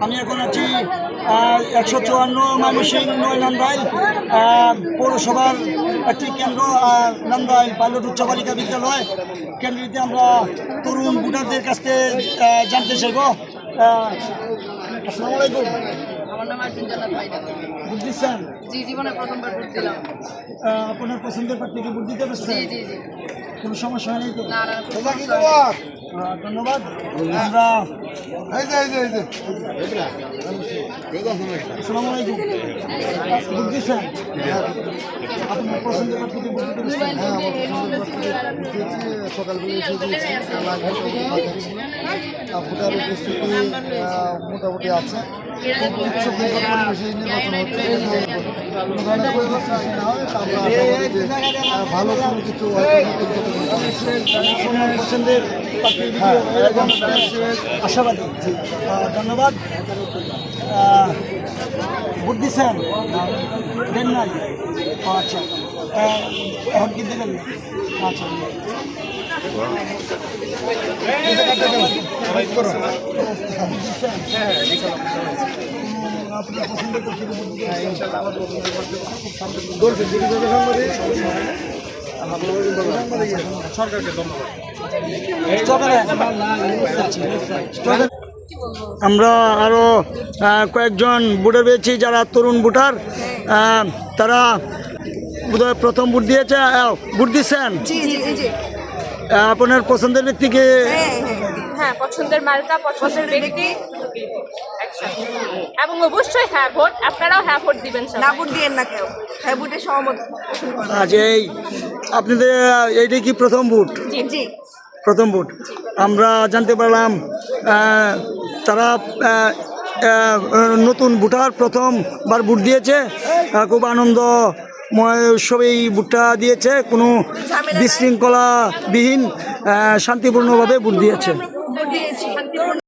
আমি এখন আছি 154 ময়মনসিংহ 9 নান্দাইল পৌরসভার একটি কেন্দ্র নান্দাইল পাইলট উচ্চ বালিকা বিদ্যালয় কেন্দ্রটিতে আমরা তরুণ ভোটারদের কাছ থেকে জানতে চাইব। আসসালামু আলাইকুম। আমার নাম আর্জুন জান্নাত ভাইরা। ভোট দিচ্ছেন? জি, জীবনে প্রথমবার ভোট দিলাম। আপনার পছন্দের প্রার্থীকে ভোট দিতে পারছেন? জি জি জি। কোনো সমস্যা নেই তো? না না, ধন্যবাদ। আমরা আসসালামু আলাইকুম। ভোট দিচ্ছেন? আপনার পছন্দের প্রার্থীকে ভোট দিতে পারছেন? সকালবেলা ভোটার উপস্থিতি মোটামুটি আছে। উচ্চ পরিবেশে নির্বাচন হচ্ছে, কোনো ধরনের পরিবর্তন না হয় তা আমরা আশা করি যে ভালো কোনো কিছু পছন্দের প্রার্থী আশাবাদী। ধন্যবাদ। ভোট দিচ্ছেন? দেন নাই? আচ্ছা, এখন কি দেবেন? আচ্ছা, আপনার পছন্দের প্রার্থীকে ভোট দিতে সরকারকে ধন্যবাদ। আমরা আরও কয়েকজন ভোটার পেয়েছি যারা তরুণ ভোটার, তারা বোধহয় প্রথম ভোট দিয়েছে। ভোট দিচ্ছেন? আপনার পছন্দের ব্যক্তিকে? হ্যাঁ, পছন্দের মার্কা, পছন্দের ব্যক্তি এবং অবশ্যই হ্যাঁ ভোট। আপনারাও হ্যাঁ ভোট দিবেন। না ভোট দিয়েন না কেউ, হ্যাঁ ভোটে সহমত। আচ্ছা, আপনাদের এইটাই কি প্রথম ভোট? জি, প্রথম ভোট। আমরা জানতে পারলাম তারা নতুন ভোটার প্রথমবার ভোট দিয়েছে, খুব আনন্দময় উৎসবে এই ভোটটা দিয়েছে, কোনো বিশৃঙ্খলাবিহীন শান্তিপূর্ণভাবে ভোট দিয়েছে।